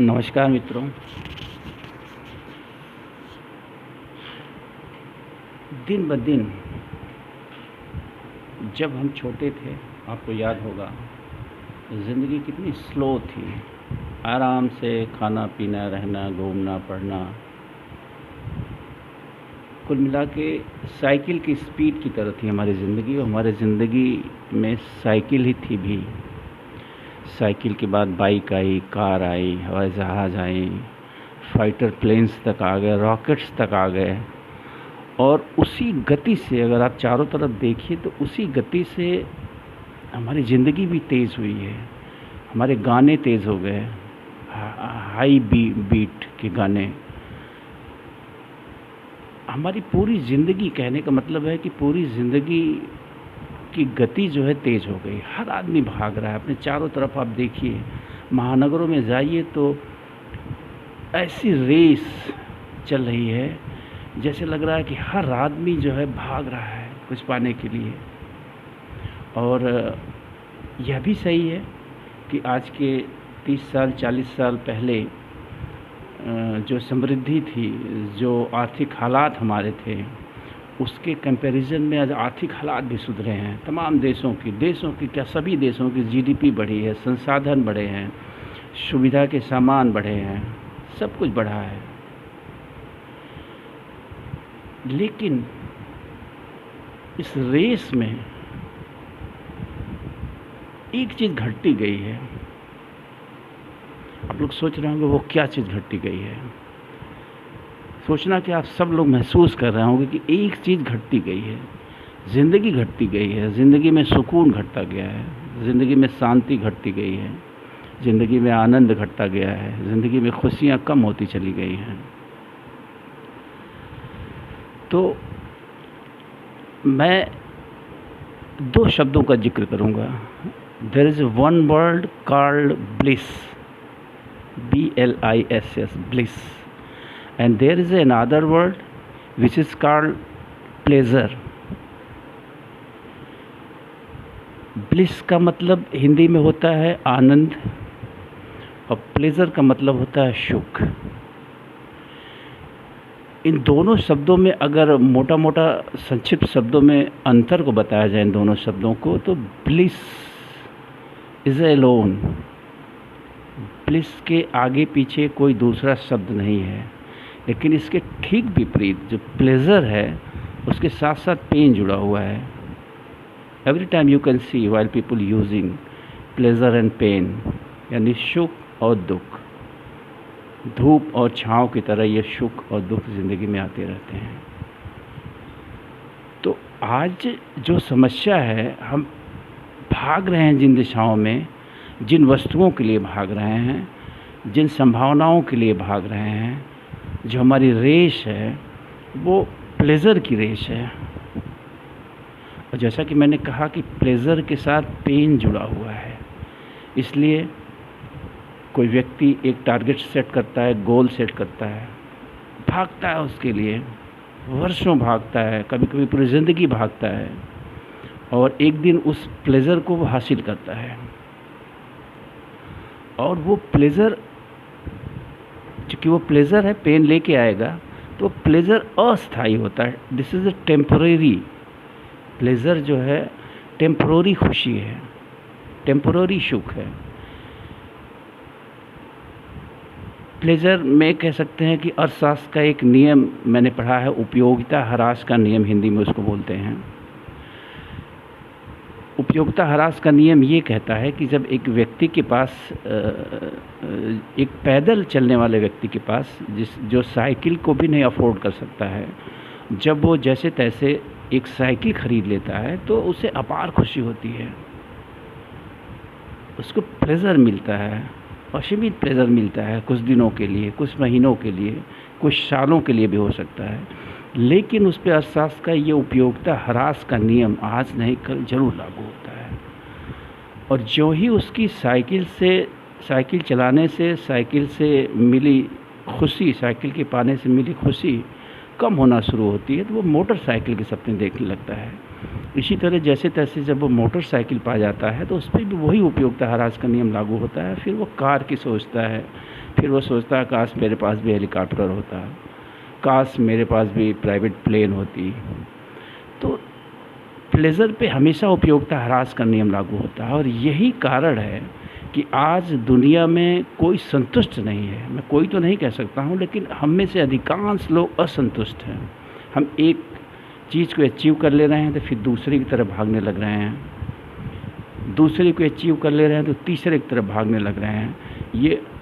नमस्कार मित्रों। दिन ब दिन जब हम छोटे थे, आपको याद होगा, ज़िंदगी कितनी स्लो थी। आराम से खाना पीना, रहना, घूमना, पढ़ना, कुल मिला के साइकिल की स्पीड की तरह थी हमारी ज़िंदगी। और हमारे ज़िंदगी में साइकिल ही थी भी। साइकिल के बाद बाइक आई, कार आई, हवाई जहाज़ आई, फाइटर प्लेन्स तक आ गए, रॉकेट्स तक आ गए। और उसी गति से अगर आप चारों तरफ देखिए तो उसी गति से हमारी ज़िंदगी भी तेज़ हुई है। हमारे गाने तेज़ हो गए, हाई बीट के गाने। हमारी पूरी ज़िंदगी, कहने का मतलब है कि पूरी ज़िंदगी की गति जो है तेज़ हो गई। हर आदमी भाग रहा है अपने चारों तरफ। आप देखिए, महानगरों में जाइए तो ऐसी रेस चल रही है जैसे लग रहा है कि हर आदमी जो है भाग रहा है कुछ पाने के लिए। और यह भी सही है कि आज के 30 साल 40 साल पहले जो समृद्धि थी, जो आर्थिक हालात हमारे थे, उसके कंपैरिजन में आज आर्थिक हालात भी सुधरे हैं। तमाम देशों की क्या, सभी देशों की जीडीपी बढ़ी है, संसाधन बढ़े हैं, सुविधा के सामान बढ़े हैं, सब कुछ बढ़ा है। लेकिन इस रेस में एक चीज़ घटती गई है। आप लोग सोच रहे होंगे वो क्या चीज़ घटती गई है। सोचना कि आप सब लोग महसूस कर रहे होंगे कि एक चीज़ घटती गई है। ज़िंदगी घटती गई है। ज़िंदगी में सुकून घटता गया है, ज़िंदगी में शांति घटती गई है, ज़िंदगी में आनंद घटता गया है, ज़िंदगी में खुशियाँ कम होती चली गई हैं। तो मैं दो शब्दों का जिक्र करूँगा। There is one word called bliss, BLISS, bliss, and there is another word which is called pleasure. Bliss का मतलब हिंदी में होता है आनंद, और प्लेजर का मतलब होता है सुख। इन दोनों शब्दों में अगर मोटा मोटा संक्षिप्त शब्दों में अंतर को बताया जाए इन दोनों शब्दों को, तो ब्लिस इज़ अलोन। ब्लिस के आगे पीछे कोई दूसरा शब्द नहीं है। लेकिन इसके ठीक विपरीत जो प्लेजर है, उसके साथ साथ पेन जुड़ा हुआ है। Every time you can see while people using pleasure and pain, यानी सुख और दुख। धूप और छाँव की तरह ये सुख और दुख ज़िंदगी में आते रहते हैं। तो आज जो समस्या है, हम भाग रहे हैं जिन दिशाओं में, जिन वस्तुओं के लिए भाग रहे हैं, जिन संभावनाओं के लिए भाग रहे हैं, जो हमारी रेस है वो प्लेज़र की रेस है। और जैसा कि मैंने कहा कि प्लेज़र के साथ पेन जुड़ा हुआ है। इसलिए कोई व्यक्ति एक टारगेट सेट करता है, गोल सेट करता है, भागता है उसके लिए, वर्षों भागता है, कभी कभी पूरी ज़िंदगी भागता है, और एक दिन उस प्लेज़र को वो हासिल करता है। और वो प्लेज़र, चूँकि वो प्लेज़र है, पेन लेके आएगा, तो प्लेज़र अस्थायी होता है। This is a temporary pleasure, जो है टेम्परेरी खुशी है, टेम्परेरी सुख है। प्लेज़र में कह सकते हैं कि अर्थशास्त्र का एक नियम मैंने पढ़ा है, उपयोगिता ह्रास का नियम हिंदी में उसको बोलते हैं। उपयोगिता ह्रास का नियम ये कहता है कि जब एक व्यक्ति के पास, एक पैदल चलने वाले व्यक्ति के पास, जो साइकिल को भी नहीं अफोर्ड कर सकता है, जब वो जैसे तैसे एक साइकिल खरीद लेता है तो उसे अपार खुशी होती है, उसको प्लेज़र मिलता है, असीमित प्लेज़र मिलता है, कुछ दिनों के लिए, कुछ महीनों के लिए, कुछ सालों के लिए भी हो सकता है। लेकिन उस पर अर्थशास्त्र का ये उपयोगिता ह्रास का नियम आज नहीं कल जरूर लागू होता है। और जो ही उसकी साइकिल चलाने से, साइकिल से मिली खुशी, साइकिल के पाने से मिली खुशी कम होना शुरू होती है, तो वो मोटरसाइकिल के सपने देखने लगता है। इसी तरह जैसे तैसे जब वो मोटरसाइकिल पा जाता है तो उस पर भी वही उपयोगिता ह्रास का नियम लागू होता है। फिर वो कार की सोचता है, फिर वो सोचता है काश मेरे पास भी हेलीकॉप्टर होता, काश मेरे पास भी प्राइवेट प्लेन होती। तो प्लेज़र पे हमेशा उपयोगिता ह्रास का नियम लागू होता है, और यही कारण है कि आज दुनिया में कोई संतुष्ट नहीं है। मैं कोई तो नहीं कह सकता हूँ, लेकिन हम में से अधिकांश लोग असंतुष्ट हैं। हम एक चीज़ को अचीव कर ले रहे हैं तो फिर दूसरे की तरफ भागने लग रहे हैं, दूसरे को अचीव कर ले रहे हैं तो तीसरे की तरफ भागने लग रहे हैं।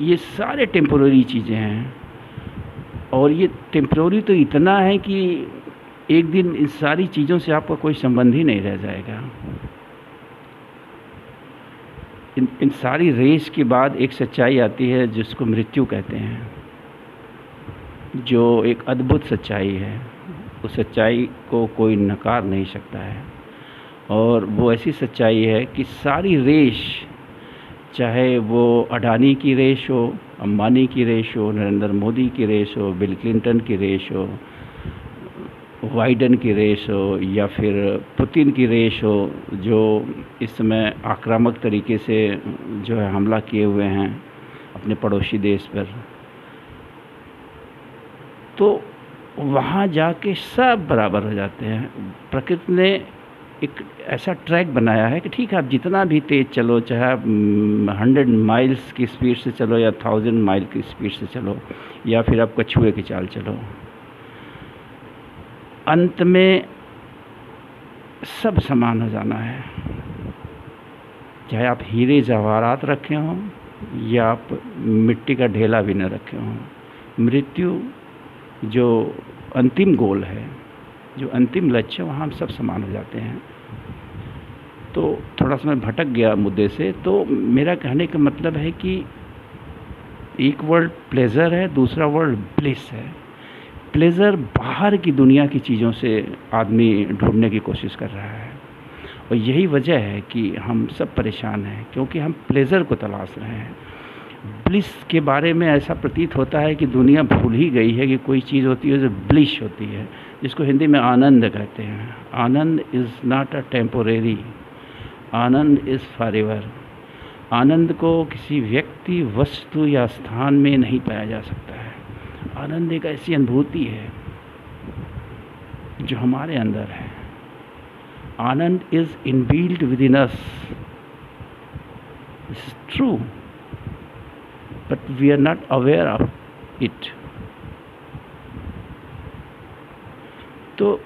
ये सारे टेम्पोररी चीज़ें हैं, और ये टेम्पोररी तो इतना है कि एक दिन इन सारी चीज़ों से आपका कोई संबंध ही नहीं रह जाएगा। इन सारी रेस के बाद एक सच्चाई आती है जिसको मृत्यु कहते हैं, जो एक अद्भुत सच्चाई है। उस सच्चाई को कोई नकार नहीं सकता है, और वो ऐसी सच्चाई है कि सारी रेस, चाहे वो अडानी की रेस हो, अंबानी की रेस हो, नरेंद्र मोदी की रेस हो, बिल क्लिंटन की रेस हो, बाइडेन की रेस हो, या फिर पुतिन की रेस हो, जो इस समय आक्रामक तरीके से जो है हमला किए हुए हैं अपने पड़ोसी देश पर, तो वहाँ जाके सब बराबर हो जाते हैं। प्रकृति ने एक ऐसा ट्रैक बनाया है कि ठीक है, आप जितना भी तेज़ चलो, चाहे आप 100 माइल्स की स्पीड से चलो या 1000 माइल की स्पीड से चलो, या फिर आप कछुए की चाल चलो, अंत में सब समान हो जाना है। चाहे आप हीरे जवाहरात रखे हों या आप मिट्टी का ढेला भी न रखे हों, मृत्यु जो अंतिम गोल है, जो अंतिम लक्ष्य, वहाँ हम सब समान हो जाते हैं। तो थोड़ा सा मैं भटक गया मुद्दे से। तो मेरा कहने का मतलब है कि एक वर्ड प्लेज़र है, दूसरा वर्ड ब्लिस है। प्लेज़र बाहर की दुनिया की चीज़ों से आदमी ढूंढने की कोशिश कर रहा है, और यही वजह है कि हम सब परेशान हैं, क्योंकि हम प्लेज़र को तलाश रहे हैं। ब्लिस के बारे में ऐसा प्रतीत होता है कि दुनिया भूल ही गई है कि कोई चीज़ होती है जो ब्लिश होती है, जिसको हिंदी में आनंद कहते हैं। आनंद इज़ नॉट अ टेम्पोरेरी, आनंद इज़ फॉरएवर। आनंद को किसी व्यक्ति, वस्तु या स्थान में नहीं पाया जा सकता है। आनंद एक ऐसी अनुभूति है जो हमारे अंदर है। आनंद is inbuilt within us, this is true, but we are not aware of it. तो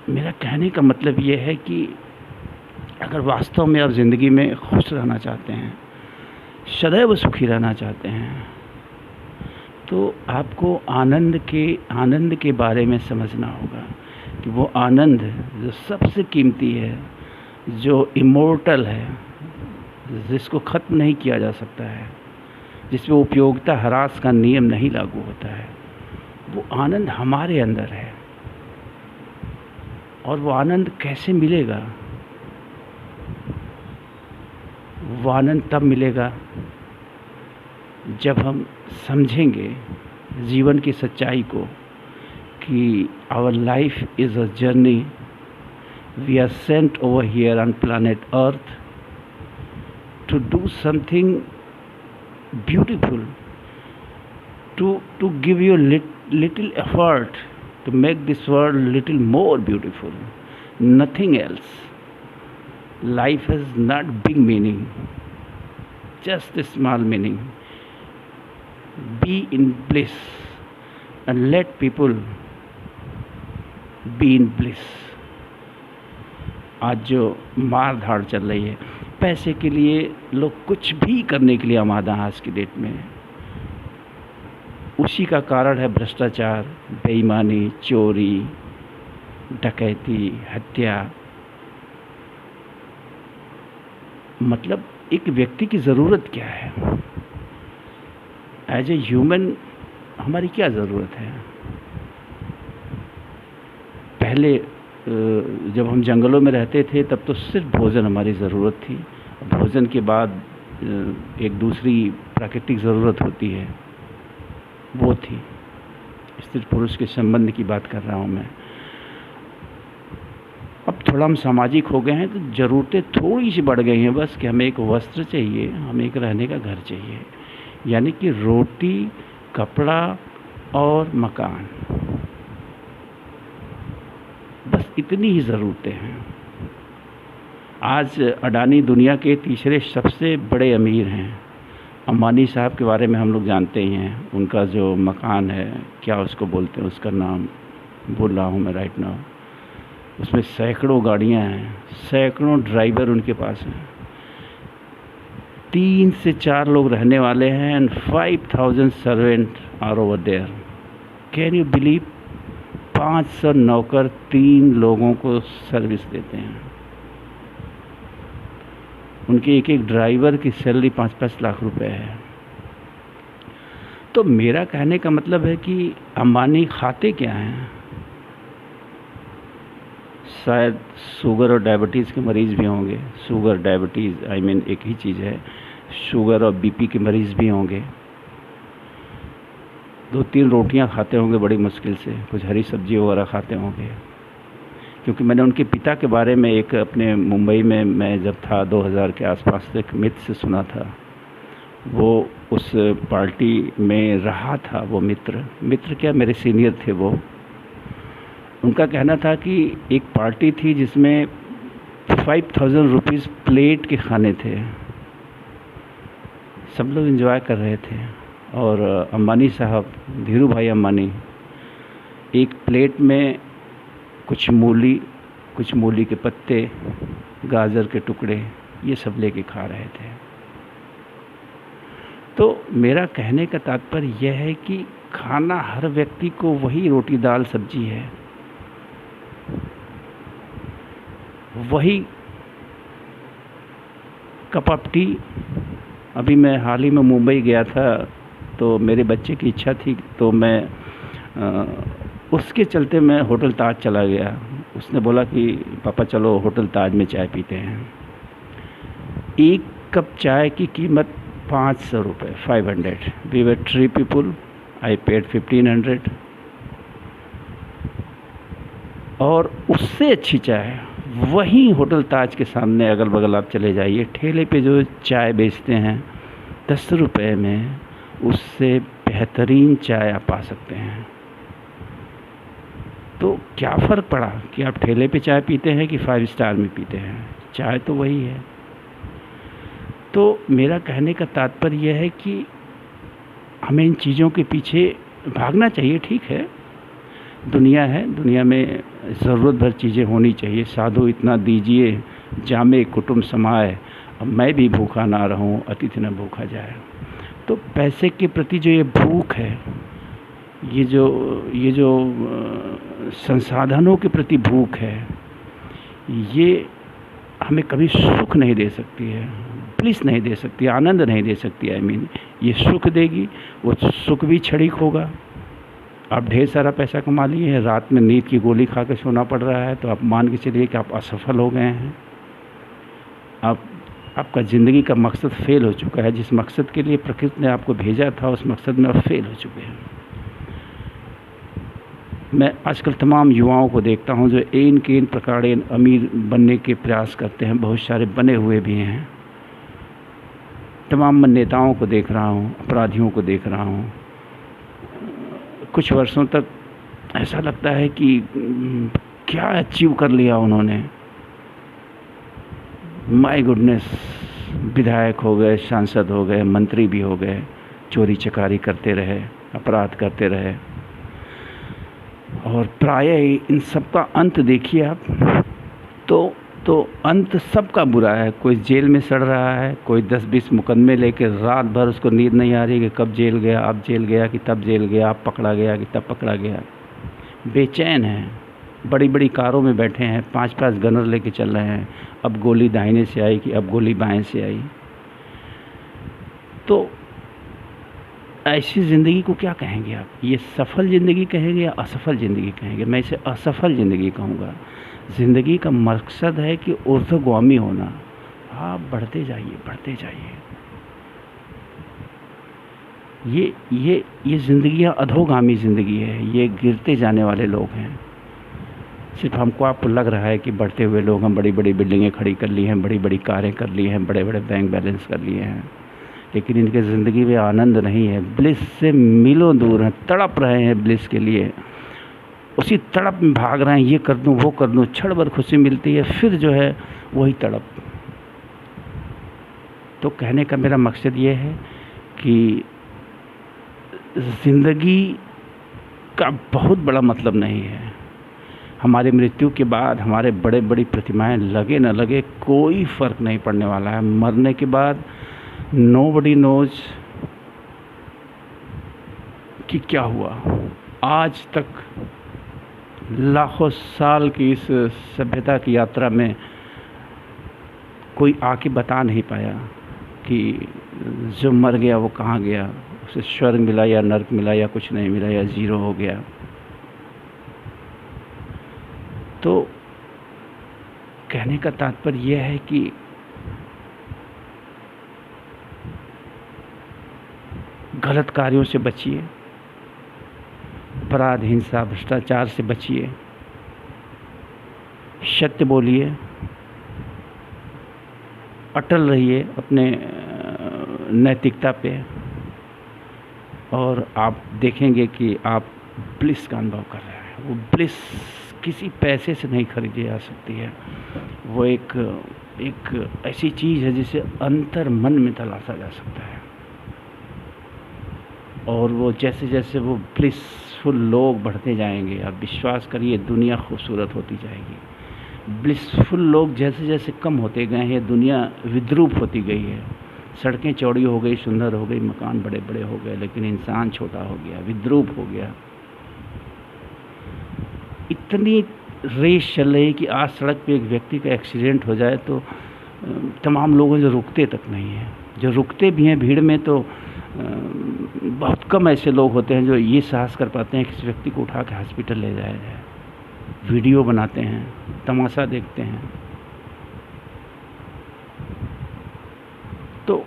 मेरा कहने का मतलब ये है कि अगर वास्तव में आप ज़िंदगी में खुश रहना चाहते हैं, सदैव सुखी रहना चाहते हैं, तो आपको आनंद के बारे में समझना होगा कि वो आनंद जो सबसे कीमती है, जो इमोर्टल है, जिसको ख़त्म नहीं किया जा सकता है, जिसमें उपयोगिता ह्रास का नियम नहीं लागू होता है, वो आनंद हमारे अंदर है। और वो आनंद कैसे मिलेगा? वो आनंद तब मिलेगा जब हम समझेंगे जीवन की सच्चाई को कि our life is a journey, we are sent over here on planet earth to do something beautiful, to give you little effort to make this world little more beautiful, nothing else. Life has not big meaning, just a small meaning. Be in bliss and let people be in bliss. आज जो मार धाड़ चल रही है, पैसे के लिए लोग कुछ भी करने के लिए आमादा हैं आज की डेट में, उसी का कारण है भ्रष्टाचार, बेईमानी, चोरी, डकैती, हत्या। मतलब एक व्यक्ति की ज़रूरत क्या है? एज ए ह्यूमन हमारी क्या ज़रूरत है? पहले जब हम जंगलों में रहते थे तब तो सिर्फ भोजन हमारी ज़रूरत थी। भोजन के बाद एक दूसरी प्राकृतिक ज़रूरत होती है, वो थी स्त्री पुरुष के संबंध की बात कर रहा हूँ मैं। अब थोड़ा हम सामाजिक हो गए हैं तो ज़रूरतें थोड़ी सी बढ़ गई हैं बस, कि हमें एक वस्त्र चाहिए, हमें एक रहने का घर चाहिए, यानी कि रोटी, कपड़ा और मकान, बस इतनी ही ज़रूरतें हैं। आज अडानी दुनिया के तीसरे सबसे बड़े अमीर हैं। अंबानी साहब के बारे में हम लोग जानते ही हैं, उनका जो मकान है, क्या उसको बोलते हैं, उसका नाम भूल रहा हूँ मैं राइट नाउ, उसमें सैकड़ों गाड़ियाँ हैं, सैकड़ों ड्राइवर उनके पास हैं, 3 से 4 लोग रहने वाले हैं, and 5000 servant are over there. Can you believe? 500 नौकर 3 लोगों को सर्विस देते हैं। उनके एक एक ड्राइवर की सैलरी 5-5 लाख रुपए है। तो मेरा कहने का मतलब है कि अंबानी खाते क्या हैं? शायद शुगर और डायबिटीज़ के मरीज़ भी होंगे। शुगर डायबिटीज़ आई मीन एक ही चीज़ है। शुगर और बीपी के मरीज़ भी होंगे। 2-3 रोटियां खाते होंगे बड़ी मुश्किल से, कुछ हरी सब्जी वगैरह खाते होंगे। क्योंकि मैंने उनके पिता के बारे में एक अपने मुंबई में मैं जब था 2000 के आसपास एक मित्र से सुना था। वो उस पार्टी में रहा था, वो मित्र क्या, मेरे सीनियर थे वो। उनका कहना था कि एक पार्टी थी जिसमें 5000 रुपीज़ प्लेट के खाने थे, सब लोग एंजॉय कर रहे थे। और अंबानी साहब, धीरू भाई अंबानी, एक प्लेट में कुछ मूली के पत्ते, गाजर के टुकड़े, ये सब लेके खा रहे थे। तो मेरा कहने का तात्पर्य यह है कि खाना हर व्यक्ति को वही रोटी दाल सब्जी है, वही कप ऑफ टी। अभी मैं हाल ही में मुंबई गया था, तो मेरे बच्चे की इच्छा थी, तो मैं उसके चलते मैं होटल ताज चला गया। उसने बोला कि पापा चलो होटल ताज में चाय पीते हैं। एक कप चाय की कीमत 500 रुपये, 500। We were 3 people, I paid 1500। और उससे अच्छी चाय वहीं होटल ताज के सामने अगल बगल आप चले जाइए, ठेले पे जो चाय बेचते हैं 10 रुपये में, उससे बेहतरीन चाय आप पा सकते हैं। तो क्या फ़र्क पड़ा कि आप ठेले पे चाय पीते हैं कि 5 स्टार में पीते हैं, चाय तो वही है। तो मेरा कहने का तात्पर्य यह है कि हमें इन चीज़ों के पीछे भागना चाहिए। ठीक है, दुनिया है, दुनिया में ज़रूरत भर चीज़ें होनी चाहिए। साधु इतना दीजिए जामे कुटुंब समाए, अब मैं भी भूखा ना रहूं अतिथि न भूखा जाए। तो पैसे के प्रति जो ये भूख है, ये जो संसाधनों के प्रति भूख है, ये हमें कभी सुख नहीं दे सकती है, ब्लिस नहीं दे सकती, आनंद नहीं दे सकती। आई मीन ये सुख देगी, वो सुख भी क्षणिक होगा। आप ढेर सारा पैसा कमा लिए हैं, रात में नींद की गोली खा के सोना पड़ रहा है, तो आप मान के चलिए कि आप असफल हो गए हैं। आपका ज़िंदगी का मकसद फेल हो चुका है। जिस मकसद के लिए प्रकृति ने आपको भेजा था, उस मकसद में आप फेल हो चुके हैं। मैं आजकल तमाम युवाओं को देखता हूं जो एन के प्रकार अमीर बनने के प्रयास करते हैं, बहुत सारे बने हुए भी हैं। तमाम नेताओं को देख रहा हूं, अपराधियों को देख रहा हूं। कुछ वर्षों तक ऐसा लगता है कि क्या अचीव कर लिया उन्होंने, माय गुडनेस। विधायक हो गए, सांसद हो गए, मंत्री भी हो गए, चोरी चकारी करते रहे, अपराध करते रहे, और प्रायः इन सब का अंत देखिए आप, तो अंत सबका बुरा है। कोई जेल में सड़ रहा है, कोई 10-20 मुकदमे लेके रात भर उसको नींद नहीं आ रही कि कब जेल गया, अब जेल गया कि तब जेल गया, अब पकड़ा गया कि तब पकड़ा गया। बेचैन हैं, बड़ी बड़ी कारों में बैठे हैं, 5-5 गनर लेके चल रहे हैं, अब गोली दाहिने से आई कि अब गोली बाएं से आई। तो ऐसी ज़िंदगी को क्या कहेंगे आप? ये सफल ज़िंदगी कहेंगे या असफल ज़िंदगी कहेंगे? मैं इसे असफल ज़िंदगी कहूँगा। ज़िंदगी का मकसद है कि ऊर्ध्वगामी होना। आप बढ़ते जाइए, बढ़ते जाइए। ये ज़िंदगियाँ अधोगामी ज़िंदगी है, ये गिरते जाने वाले लोग हैं। सिर्फ हमको आपको लग रहा है कि बढ़ते हुए लोग हम बड़ी बड़ी बिल्डिंगें खड़ी कर ली हैं, बड़ी बड़ी कारें कर ली हैं, बड़े बड़े बैंक बैलेंस कर लिए हैं, लेकिन इनके ज़िंदगी में आनंद नहीं है। ब्लिस से मीलों दूर हैं, तड़प रहे हैं ब्लिस के लिए, उसी तड़प में भाग रहे हैं, ये कर दूं वो कर दूं, क्षण भर खुशी मिलती है, फिर जो है वही तड़प। तो कहने का मेरा मकसद ये है कि ज़िंदगी का बहुत बड़ा मतलब नहीं है। हमारी मृत्यु के बाद हमारे बड़े बड़ी प्रतिमाएं लगे न लगे कोई फ़र्क नहीं पड़ने वाला है। मरने के बाद नोबडी नोज कि क्या हुआ। आज तक लाखों साल की इस सभ्यता की यात्रा में कोई आके बता नहीं पाया कि जो मर गया वो कहाँ गया, उसे स्वर्ग मिला या नरक मिला या कुछ नहीं मिला या ज़ीरो हो गया। तो कहने का तात्पर्य यह है कि गलत कार्यों से बचिए, अपराध, हिंसा, भ्रष्टाचार से बचिए, सत्य बोलिए, अटल रहिए अपने नैतिकता पे, और आप देखेंगे कि आप ब्लिस का अनुभव कर रहे हैं। वो ब्लिस किसी पैसे से नहीं खरीदी जा सकती है। वो एक ऐसी चीज़ है जिसे अंतर मन में तलाशा जा सकता है, और वो जैसे जैसे वो ब्लिसफुल लोग बढ़ते जाएंगे, आप विश्वास करिए दुनिया खूबसूरत होती जाएगी। ब्लिसफुल लोग जैसे जैसे कम होते गए हैं, दुनिया विद्रूप होती गई है। सड़कें चौड़ी हो गई, सुंदर हो गई, मकान बड़े बड़े हो गए, लेकिन इंसान छोटा हो गया, विद्रूप हो गया। इतनी रेस चल रही कि आज सड़क पे एक व्यक्ति का एक्सीडेंट हो जाए तो तमाम लोगों जो रुकते तक नहीं हैं, जो रुकते भी हैं भीड़ में तो बहुत कम ऐसे लोग होते हैं जो ये साहस कर पाते हैं कि इस व्यक्ति को उठा के हॉस्पिटल ले जाया जाए। वीडियो बनाते हैं, तमाशा देखते हैं। तो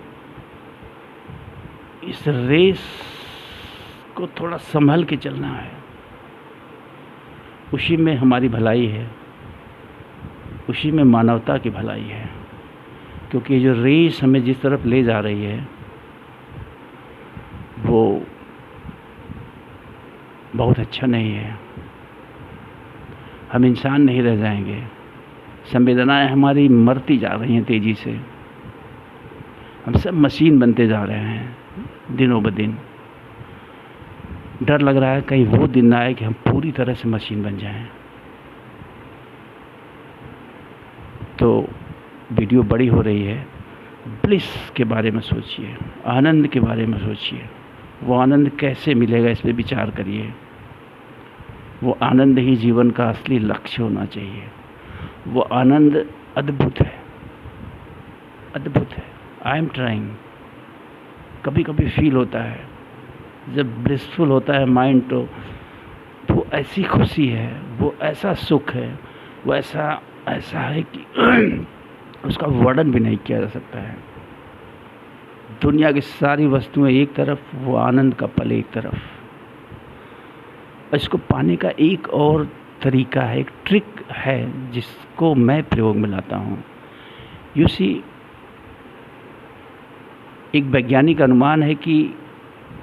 इस रेस को थोड़ा संभल के चलना है, उसी में हमारी भलाई है, उसी में मानवता की भलाई है। क्योंकि जो रेस हमें जिस तरफ ले जा रही है वो बहुत अच्छा नहीं है। हम इंसान नहीं रह जाएंगे, संवेदनाएं हमारी मरती जा रही हैं तेज़ी से, हम सब मशीन बनते जा रहे हैं दिनों ब दिन। डर लग रहा है कहीं वो दिन ना आए कि हम पूरी तरह से मशीन बन जाएं। तो वीडियो बड़ी हो रही है, ब्लिस के बारे में सोचिए, आनंद के बारे में सोचिए। वो आनंद कैसे मिलेगा इस पर विचार करिए। वो आनंद ही जीवन का असली लक्ष्य होना चाहिए। वो आनंद अद्भुत है, अद्भुत है। I am trying. कभी कभी फील होता है जब ब्लिसफुल होता है माइंड, तो वो ऐसी खुशी है, वो ऐसा सुख है, वो ऐसा है कि उसका वर्णन भी नहीं किया जा सकता है। दुनिया की सारी वस्तुएं एक तरफ, वो आनंद का पल एक तरफ। इसको पाने का एक और तरीका है, एक ट्रिक है जिसको मैं प्रयोग में लाता हूँ। यू सी, एक वैज्ञानिक अनुमान है कि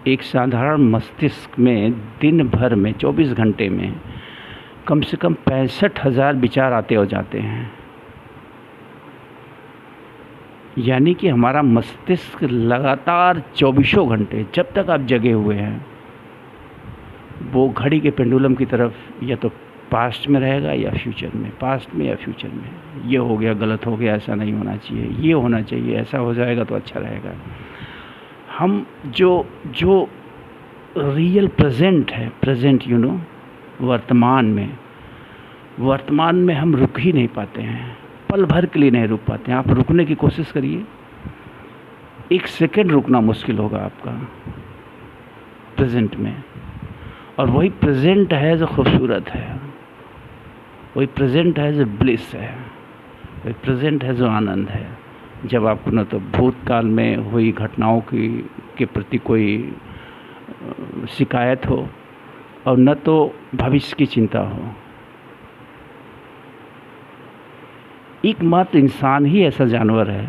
एक साधारण मस्तिष्क में दिन भर में 24 घंटे में कम से कम 65,000 विचार आते हो जाते हैं। यानी कि हमारा मस्तिष्क लगातार 24 घंटे जब तक आप जगे हुए हैं, वो घड़ी के पेंडुलम की तरफ या तो पास्ट में रहेगा या फ्यूचर में, पास्ट में या फ्यूचर में। ये हो गया, गलत हो गया, ऐसा नहीं होना चाहिए, ये होना चाहिए, ऐसा हो जाएगा तो अच्छा रहेगा। हम जो रियल प्रेजेंट है, प्रेजेंट वर्तमान में हम रुक ही नहीं पाते हैं, पल भर के लिए नहीं रुक पाते हैं। आप रुकने की कोशिश करिए, 1 सेकंड रुकना मुश्किल होगा आपका प्रेजेंट में। और वही प्रेजेंट है जो खूबसूरत है, वही प्रेजेंट है जो ब्लिस है, वही प्रेजेंट है जो आनंद है। जब आपको न तो भूतकाल में हुई घटनाओं के प्रति कोई शिकायत हो और न तो भविष्य की चिंता हो। एकमात्र इंसान ही ऐसा जानवर है,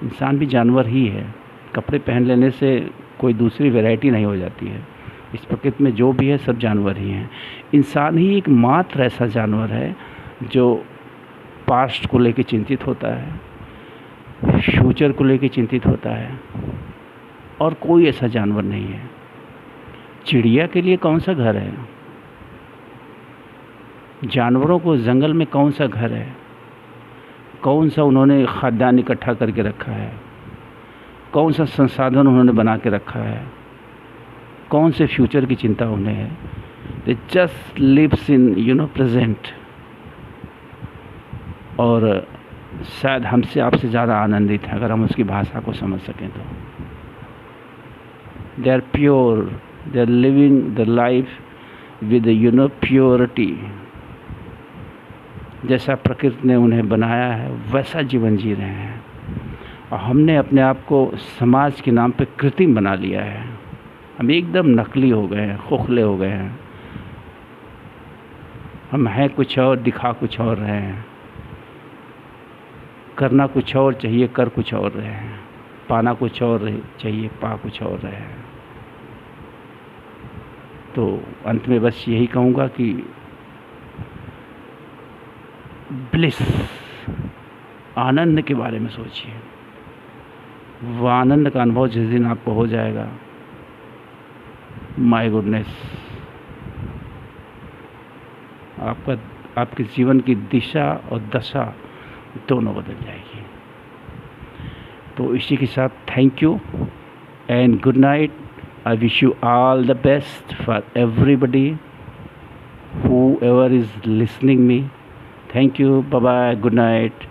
इंसान भी जानवर ही है। कपड़े पहन लेने से कोई दूसरी वैरायटी नहीं हो जाती है। इस प्रकृति में जो भी है सब जानवर ही हैं। इंसान ही एकमात्र ऐसा जानवर है जो पास्ट को लेकर चिंतित होता है, फ्यूचर को लेकर चिंतित होता है, और कोई ऐसा जानवर नहीं है। चिड़िया के लिए कौन सा घर है? जानवरों को जंगल में कौन सा घर है? कौन सा उन्होंने खाद्यान्न इकट्ठा करके रखा है? कौन सा संसाधन उन्होंने बना के रखा है? कौन से फ्यूचर की चिंता उन्हें है? They just lives in present. और शायद हमसे आपसे ज़्यादा आनंदित है अगर हम उसकी भाषा को समझ सकें तो। They are pure, they are living the life with purity. जैसा प्रकृति ने उन्हें बनाया है वैसा जीवन जी रहे हैं, और हमने अपने आप को समाज के नाम पे कृत्रिम बना लिया है। हम एकदम नकली हो गए हैं, खोखले हो गए हैं। हम हैं कुछ और, दिखा कुछ और रहे हैं। करना कुछ और चाहिए, कर कुछ और रहे हैं। पाना कुछ और चाहिए, पा कुछ और रहे हैं। तो अंत में बस यही कहूँगा कि ब्लिस, आनंद के बारे में सोचिए। वो आनंद का अनुभव जिस दिन आपको हो जाएगा, माय गुडनेस, आपके जीवन की दिशा और दशा दोनों बदल जाएगी। तो इसी के साथ thank you and good night. I wish you all the best for everybody whoever is listening me. Thank you. Bye bye. Good night.